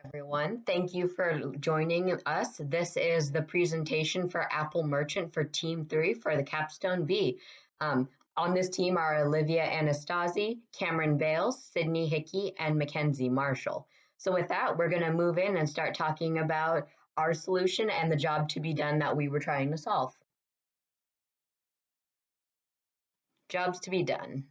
Everyone. Thank you for joining us. This is the presentation for Apple Merchant for Team 3 for the Capstone B. On this team are Olivia Anastasi, Cameron Bales, Sydney Hickey, and Mackenzie Marshall. So with that, we're going to move in and start talking about our solution and the job to be done that we were trying to solve. Jobs to be done.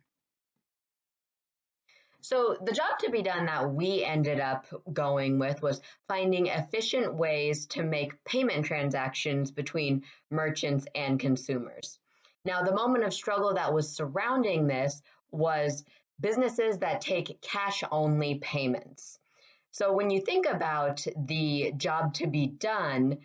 So the job to be done that we ended up going with was finding efficient ways to make payment transactions between merchants and consumers. Now, the moment of struggle that was surrounding this was businesses that take cash only payments. So when you think about the job to be done,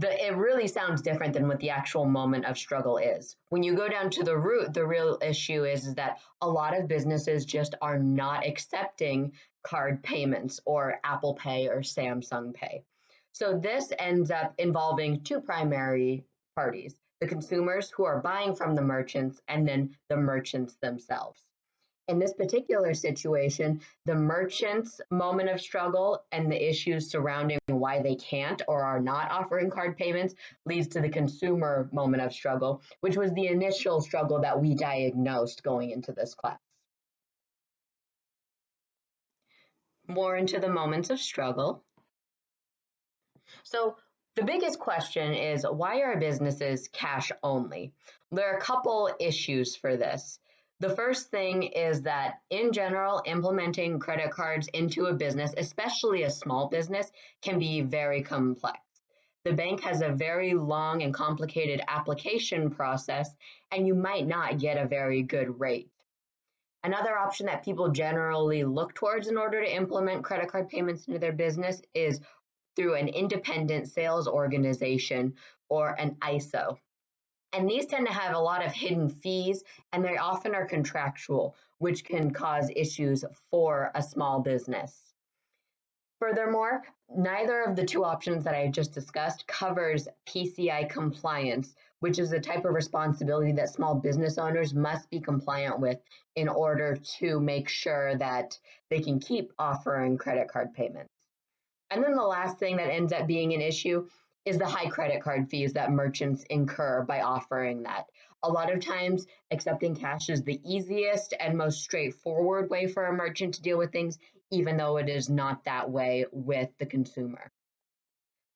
it really sounds different than what the actual moment of struggle is. When you go down to the root, the real issue is that a lot of businesses just are not accepting card payments or Apple Pay or Samsung Pay. So this ends up involving two primary parties, the consumers who are buying from the merchants and then the merchants themselves. In this particular situation, the merchant's moment of struggle and the issues surrounding why they can't or are not offering card payments leads to the consumer moment of struggle, which was the initial struggle that we diagnosed going into this class. More into the moments of struggle. So the biggest question is, why are businesses cash only? There are a couple issues for this. The first thing is that in general, implementing credit cards into a business, especially a small business, can be very complex. The bank has a very long and complicated application process, and you might not get a very good rate. Another option that people generally look towards in order to implement credit card payments into their business is through an independent sales organization or an ISO. And these tend to have a lot of hidden fees, and they often are contractual, which can cause issues for a small business. Furthermore, neither of the two options that I just discussed covers PCI compliance, which is a type of responsibility that small business owners must be compliant with in order to make sure that they can keep offering credit card payments. And then the last thing that ends up being an issue is the high credit card fees that merchants incur by offering that. A lot of times, accepting cash is the easiest and most straightforward way for a merchant to deal with things, even though it is not that way with the consumer.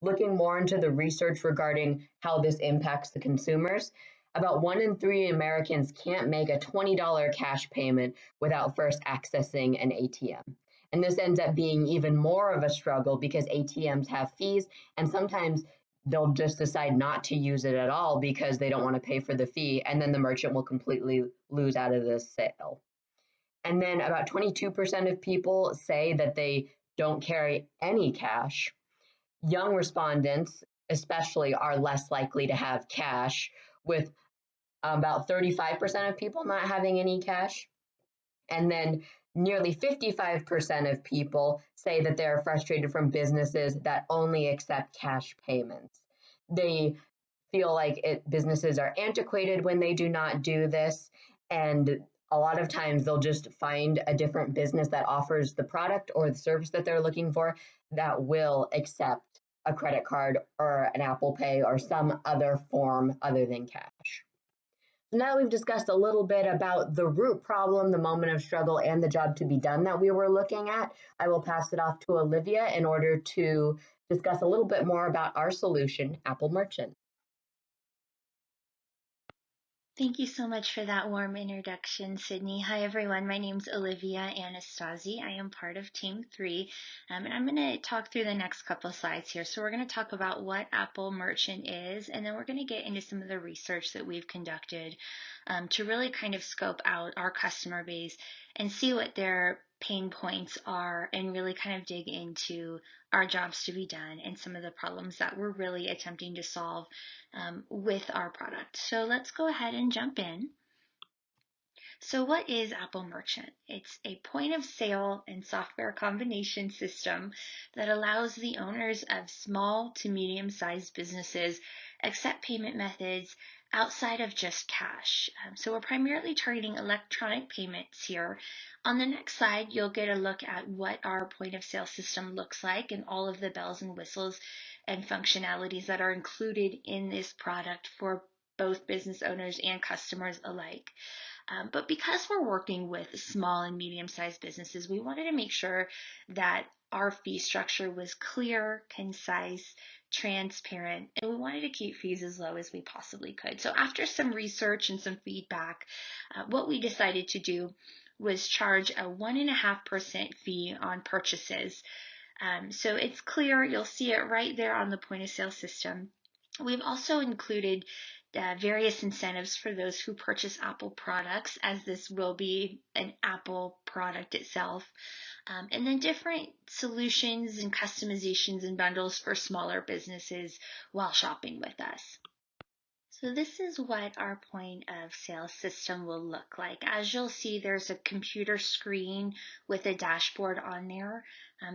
Looking more into the research regarding how this impacts the consumers, about 1 in 3 Americans can't make a $20 cash payment without first accessing an ATM. And this ends up being even more of a struggle because ATMs have fees, and sometimes they'll just decide not to use it at all because they don't want to pay for the fee, and then the merchant will completely lose out of this sale. And then about 22% of people say that they don't carry any cash. Young respondents, especially, are less likely to have cash, with about 35% of people not having any cash. And then nearly 55% of people say that they're frustrated from businesses that only accept cash payments. They feel like businesses are antiquated when they do not do this, and a lot of times they'll just find a different business that offers the product or the service that they're looking for that will accept a credit card or an Apple Pay or some other form other than cash. Now we've discussed a little bit about the root problem, the moment of struggle, and the job to be done that we were looking at. I will pass it off to Olivia in order to discuss a little bit more about our solution, Apple Merchant. Thank you so much for that warm introduction, Sydney. Hi, everyone. My name's Olivia Anastasi. I am part of Team 3, and I'm going to talk through the next couple of slides here. So we're going to talk about what Apple Merchant is, and then we're going to get into some of the research that we've conducted to really kind of scope out our customer base and see what their pain points are and really kind of dig into our jobs to be done and some of the problems that we're really attempting to solve with our product. So let's go ahead and jump in. So what is Apple Merchant? It's a point of sale and software combination system that allows the owners of small to medium-sized businesses accept payment methods outside of just cash. So we're primarily targeting electronic payments here. On the next slide, you'll get a look at what our point of sale system looks like and all of the bells and whistles and functionalities that are included in this product for both business owners and customers alike. But because we're working with small and medium-sized businesses, we wanted to make sure that our fee structure was clear, concise, transparent, and we wanted to keep fees as low as we possibly could. So after some research and some feedback, what we decided to do was charge a 1.5% fee on purchases. So it's clear, you'll see it right there on the point of sale system. We've also included various incentives for those who purchase Apple products, as this will be an Apple product itself. And then different solutions and customizations and bundles for smaller businesses while shopping with us. So this is what our point of sale system will look like. As you'll see, there's a computer screen with a dashboard on there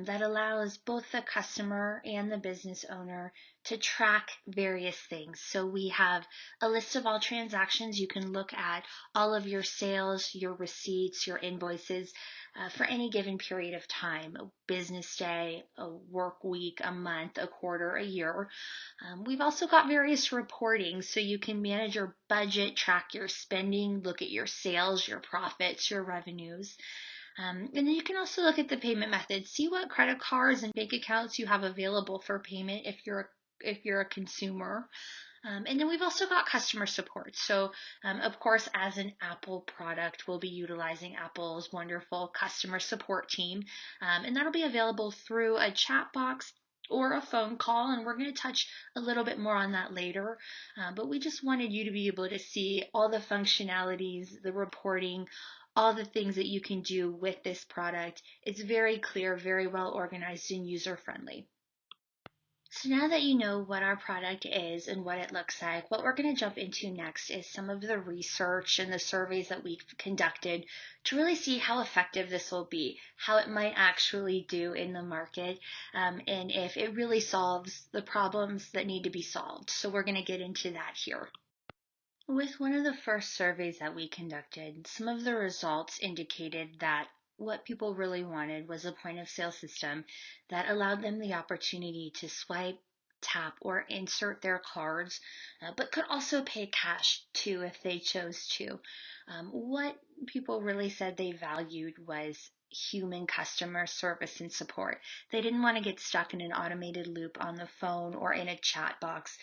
that allows both the customer and the business owner to track various things. So we have a list of all transactions. You can look at all of your sales, your receipts, your invoices for any given period of time, a business day, a work week, a month, a quarter, a year. We've also got various reporting, so you can manage your budget, track your spending, look at your sales, your profits, your revenues. And then you can also look at the payment methods, see what credit cards and bank accounts you have available for payment if you're a consumer. And then we've also got customer support. So, of course, as an Apple product, we'll be utilizing Apple's wonderful customer support team. And that'll be available through a chat box or a phone call, and we're going to touch a little bit more on that later. But we just wanted you to be able to see all the functionalities, the reporting, all the things that you can do with this product. It's very clear, very well organized, and user-friendly. So now that you know what our product is and what it looks like, what we're going to jump into next is some of the research and the surveys that we've conducted to really see how effective this will be, how it might actually do in the market, and if it really solves the problems that need to be solved. So we're going to get into that here. With one of the first surveys that we conducted, some of the results indicated that what people really wanted was a point of sale system that allowed them the opportunity to swipe, tap, or insert their cards, but could also pay cash too if they chose to. What people really said they valued was human customer service and support. They didn't want to get stuck in an automated loop on the phone or in a chat box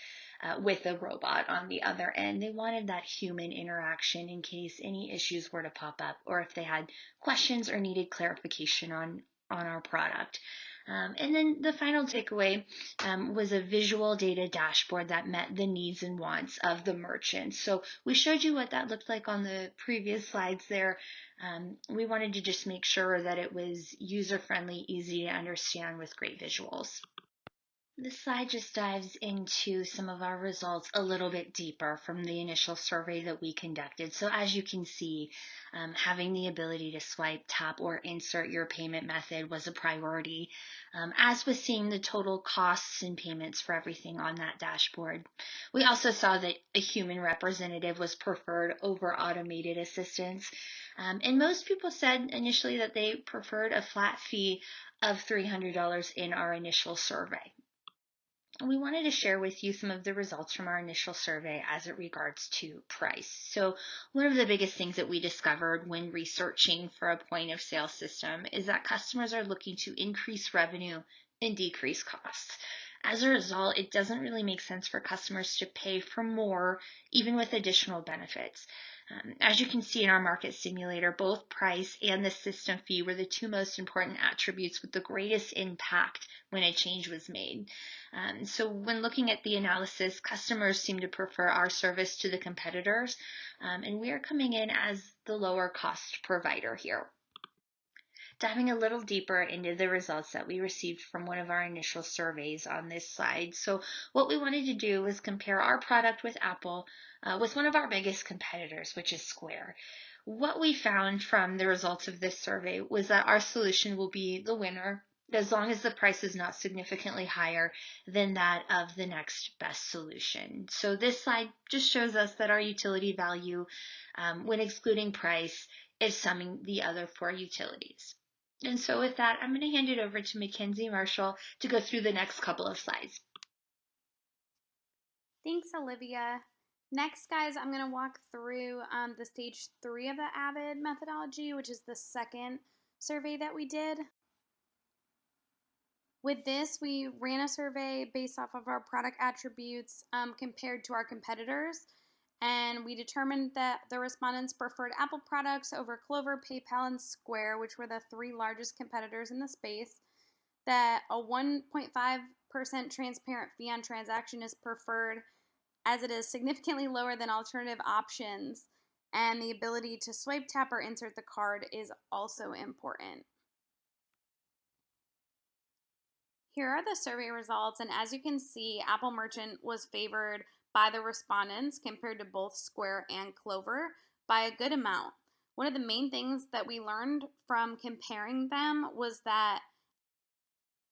with a robot on the other end. They wanted that human interaction in case any issues were to pop up or if they had questions or needed clarification on our product. And then the final takeaway was a visual data dashboard that met the needs and wants of the merchant. So we showed you what that looked like on the previous slides there. We wanted to just make sure that it was user-friendly, easy to understand with great visuals. This slide just dives into some of our results a little bit deeper from the initial survey that we conducted. So as you can see, having the ability to swipe, tap, or insert your payment method was a priority, as was seeing the total costs and payments for everything on that dashboard. We also saw that a human representative was preferred over automated assistance. And most people said initially that they preferred a flat fee of $300 in our initial survey. We wanted to share with you some of the results from our initial survey as it regards to price. So one of the biggest things that we discovered when researching for a point of sale system is that customers are looking to increase revenue and decrease costs. As a result, it doesn't really make sense for customers to pay for more, even with additional benefits. As you can see in our market simulator, both price and the system fee were the two most important attributes with the greatest impact when a change was made. So when looking at the analysis, customers seem to prefer our service to the competitors, and we are coming in as the lower cost provider here. Diving a little deeper into the results that we received from one of our initial surveys on this slide. So what we wanted to do was compare our product with Apple with one of our biggest competitors, which is Square. What we found from the results of this survey was that our solution will be the winner as long as the price is not significantly higher than that of the next best solution. So this slide just shows us that our utility value, when excluding price, is summing the other four utilities. And so with that, I'm going to hand it over to Mackenzie Marshall to go through the next couple of slides. Thanks, Olivia. Next, guys, I'm going to walk through the stage 3 of the AVID methodology, which is the second survey that we did. With this, we ran a survey based off of our product attributes compared to our competitors, and we determined that the respondents preferred Apple products over Clover, PayPal, and Square, which were the 3 largest competitors in the space, that a 1.5% transparent fee on transaction is preferred as it is significantly lower than alternative options, and the ability to swipe, tap, or insert the card is also important. Here are the survey results, and as you can see, Apple Merchant was favored by the respondents compared to both Square and Clover by a good amount. One of the main things that we learned from comparing them was that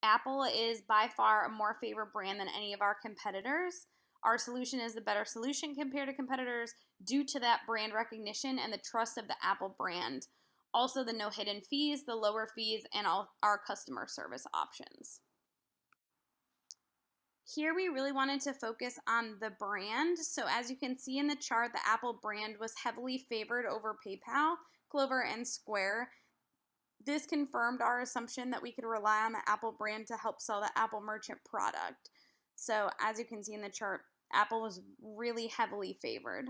Apple is by far a more favored brand than any of our competitors. Our solution is the better solution compared to competitors due to that brand recognition and the trust of the Apple brand. Also, the no hidden fees, the lower fees, and all our customer service options. Here we really wanted to focus on the brand. So as you can see in the chart, the Apple brand was heavily favored over PayPal, Clover, and Square. This confirmed our assumption that we could rely on the Apple brand to help sell the Apple Merchant product. So as you can see in the chart, Apple was really heavily favored.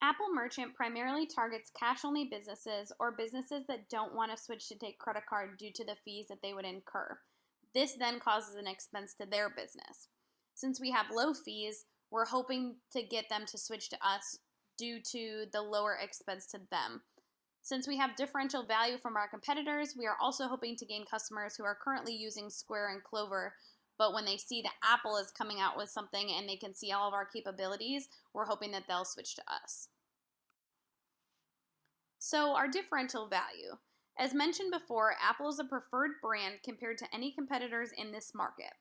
Apple Merchant primarily targets cash-only businesses or businesses that don't want to switch to take credit card due to the fees that they would incur. This then causes an expense to their business. Since we have low fees, we're hoping to get them to switch to us due to the lower expense to them. Since we have differential value from our competitors, we are also hoping to gain customers who are currently using Square and Clover, but when they see that Apple is coming out with something and they can see all of our capabilities, we're hoping that they'll switch to us. So our differential value. As mentioned before, Apple is a preferred brand compared to any competitors in this market.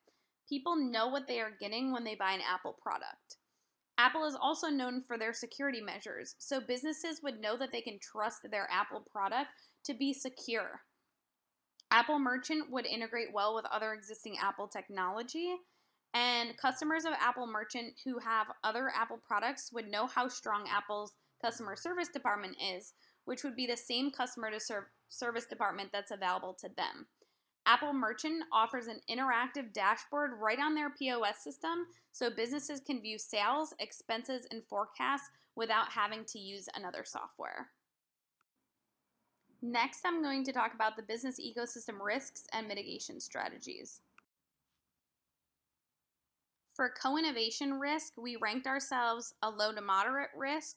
People know what they are getting when they buy an Apple product. Apple is also known for their security measures, so businesses would know that they can trust their Apple product to be secure. Apple Merchant would integrate well with other existing Apple technology, and customers of Apple Merchant who have other Apple products would know how strong Apple's customer service department is, which would be the same customer service department that's available to them. Apple Merchant offers an interactive dashboard right on their POS system so businesses can view sales, expenses, and forecasts without having to use another software. Next, I'm going to talk about the business ecosystem risks and mitigation strategies. For co-innovation risk, we ranked ourselves a low to moderate risk.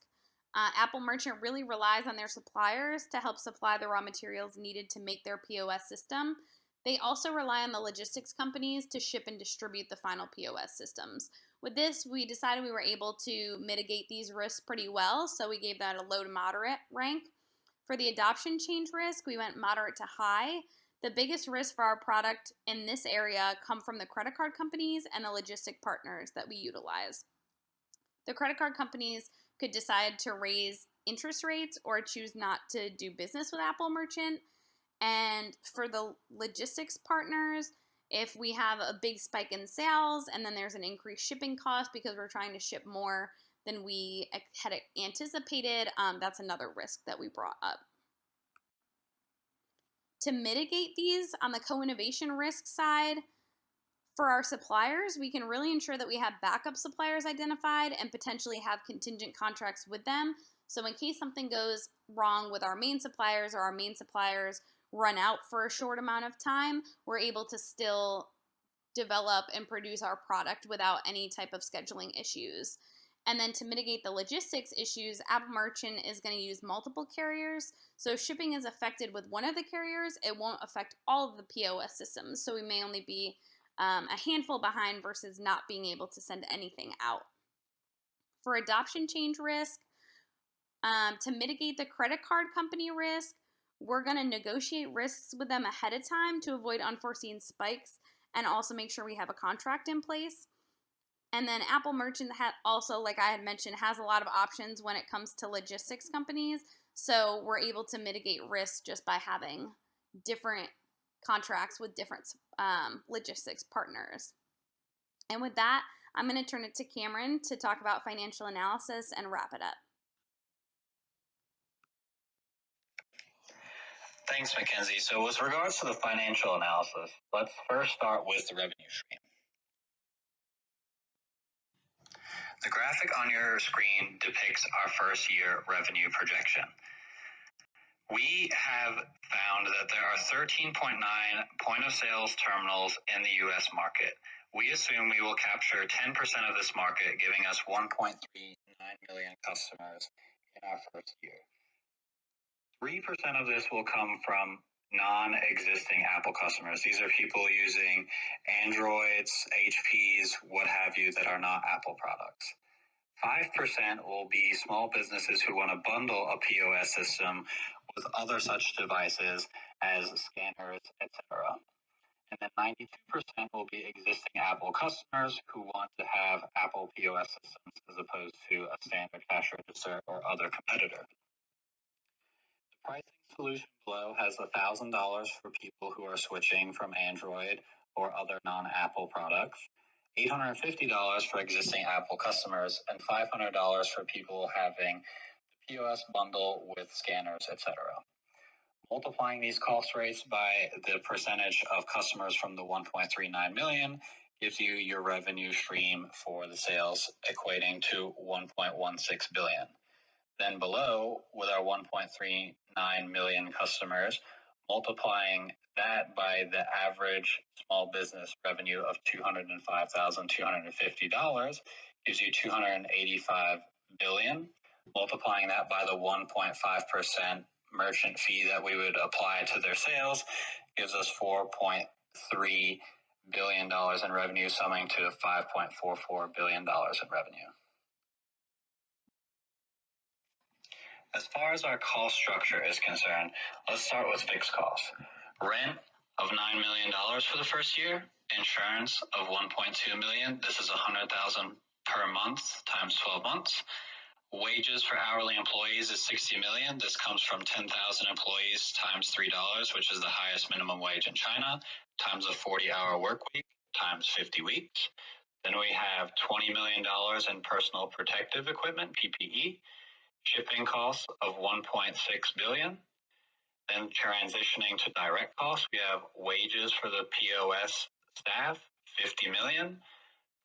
Apple Merchant really relies on their suppliers to help supply the raw materials needed to make their POS system. They also rely on the logistics companies to ship and distribute the final POS systems. With this, we decided we were able to mitigate these risks pretty well, so we gave that a low to moderate rank. For the adoption change risk, we went moderate to high. The biggest risk for our product in this area come from the credit card companies and the logistic partners that we utilize. The credit card companies could decide to raise interest rates or choose not to do business with Apple Merchant. And for the logistics partners, if we have a big spike in sales and then there's an increased shipping cost because we're trying to ship more than we had anticipated, that's another risk that we brought up. To mitigate these on the co-innovation risk side, for our suppliers, we can really ensure that we have backup suppliers identified and potentially have contingent contracts with them. So in case something goes wrong with our main suppliers or our main suppliers run out for a short amount of time, we're able to still develop and produce our product without any type of scheduling issues. And then to mitigate the logistics issues, Apple Merchant is going to use multiple carriers. So if shipping is affected with one of the carriers, it won't affect all of the POS systems. So we may only be a handful behind versus not being able to send anything out. For adoption change risk, to mitigate the credit card company risk, We're going to negotiate risks with them ahead of time to avoid unforeseen spikes and also make sure we have a contract in place. And then Apple Merchant also, like I had mentioned, has a lot of options when it comes to logistics companies. So we're able to mitigate risk just by having different contracts with different logistics partners. And with that, I'm going to turn it to Cameron to talk about financial analysis and wrap it up. Thanks, Mackenzie. So with regards to the financial analysis, let's first start with the revenue stream. The graphic on your screen depicts our first year revenue projection. We have found that there are 13.9 point of sales terminals in the US market. We assume we will capture 10% of this market, giving us 1.39 million customers in our first year. 3% of this will come from non-existing Apple customers. These are people using Androids, HPs, what have you, that are not Apple products. 5% will be small businesses who want to bundle a POS system with other such devices as scanners, etc. And then 92% will be existing Apple customers who want to have Apple POS systems as opposed to a standard cash register or other competitor. The pricing solution below has $1,000 for people who are switching from Android or other non-Apple products, $850 for existing Apple customers, and $500 for people having the POS bundle with scanners, etc. Multiplying these cost rates by the percentage of customers from the 1.39 million gives you your revenue stream for the sales, equating to 1.16 billion. Then below, with our 1.39 million customers, multiplying that by the average small business revenue of $205,250 gives you 285 billion. Multiplying that by the 1.5% merchant fee that we would apply to their sales gives us $4.3 billion in revenue, summing to $5.44 billion in revenue. As far as our cost structure is concerned, let's start with fixed costs. Rent of $9 million for the first year, insurance of $1.2 million. This is $100,000 per month times 12 months. Wages for hourly employees is $60 million. This comes from 10,000 employees times $3, which is the highest minimum wage in China, times a 40-hour work week, times 50 weeks. Then we have $20 million in personal protective equipment, PPE. Shipping costs of 1.6 billion. Then transitioning to direct costs, we have wages for the POS staff, 50 million.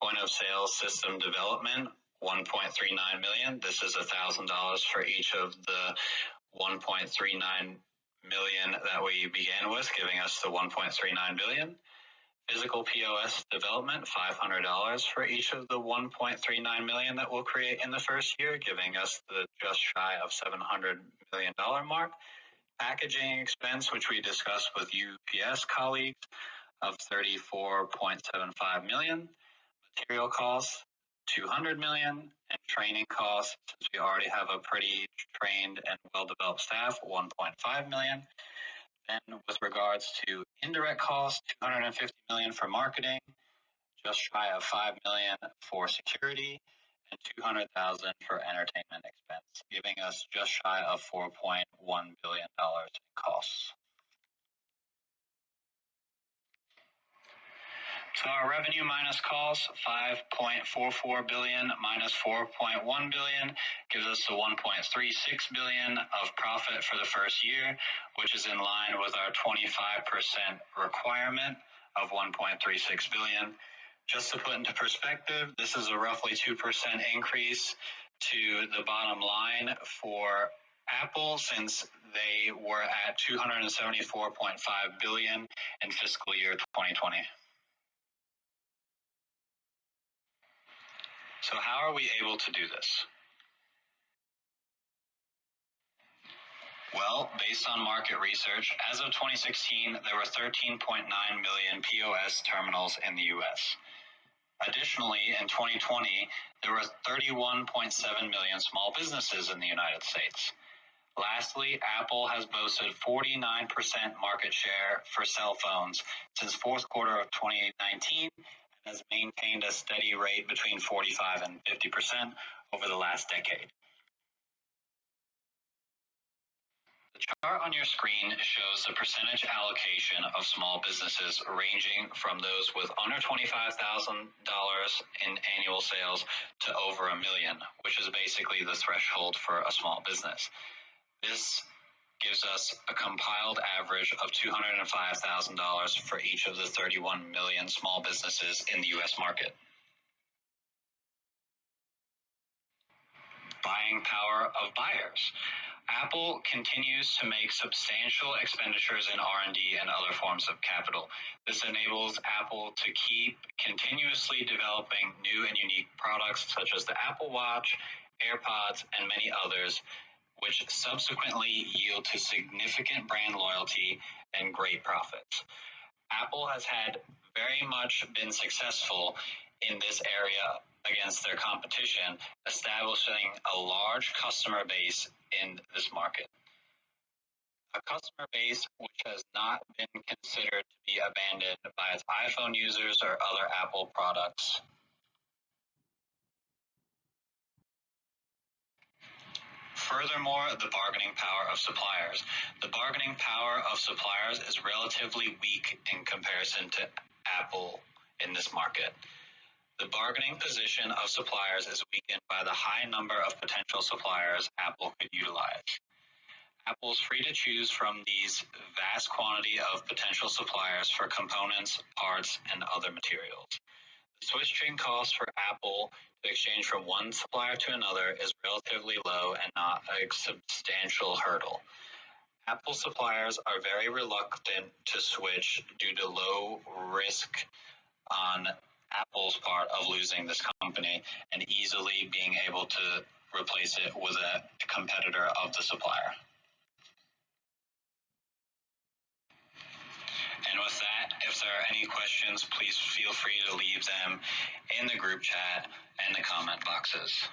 Point of sale system development, 1.39 million. This is $1,000 for each of the 1.39 million that we began with, giving us the 1.39 billion. Physical POS development, $500 for each of the 1.39 million that we'll create in the first year, giving us the just shy of $700 million mark. Packaging expense, which we discussed with UPS colleagues, of 34.75 million. Material costs, 200 million. And training costs, since we already have a pretty trained and well-developed staff, 1.5 million. Then with regards to indirect costs, 250 million for marketing, just shy of 5 million for security, and 200,000 for entertainment expense, giving us just shy of $4.1 billion in costs. So our revenue minus costs, 5.44 billion minus 4.1 billion gives us the 1.36 billion of profit for the first year, which is in line with our 25% requirement of 1.36 billion. Just to put into perspective, this is a roughly 2% increase to the bottom line for Apple, since they were at 274.5 billion in fiscal year 2020. So how are we able to do this? Well, based on market research, as of 2016, there were 13.9 million POS terminals in the US. Additionally, in 2020, there were 31.7 million small businesses in the United States. Lastly, Apple has boasted 49% market share for cell phones since fourth quarter of 2019 and has maintained a steady rate between 45 and 50% over the last decade. The chart on your screen shows the percentage allocation of small businesses ranging from those with under $25,000 in annual sales to over $1 million, which is basically the threshold for a small business. This gives us a compiled average of $205,000 for each of the 31 million small businesses in the U.S. market. Buying power of buyers. Apple continues to make substantial expenditures in R&D and other forms of capital. This enables Apple to keep continuously developing new and unique products such as the Apple Watch, AirPods, and many others, which subsequently yield to significant brand loyalty and great profits. Apple has had very much been successful in this area against their competition, establishing a large customer base in this market. A customer base which has not been considered to be abandoned by its iPhone users or other Apple products. Furthermore, the bargaining power of suppliers. The bargaining power of suppliers is relatively weak in comparison to Apple in this market. The bargaining position of suppliers is weakened by the high number of potential suppliers Apple could utilize. Apple is free to choose from these vast quantity of potential suppliers for components, parts, and other materials. The switching cost for Apple to exchange from one supplier to another is relatively low and not a substantial hurdle. Apple suppliers are very reluctant to switch due to low risk on Apple's part of losing this company and easily being able to replace it with a competitor of the supplier. And with that, if there are any questions, please feel free to leave them in the group chat and the comment boxes.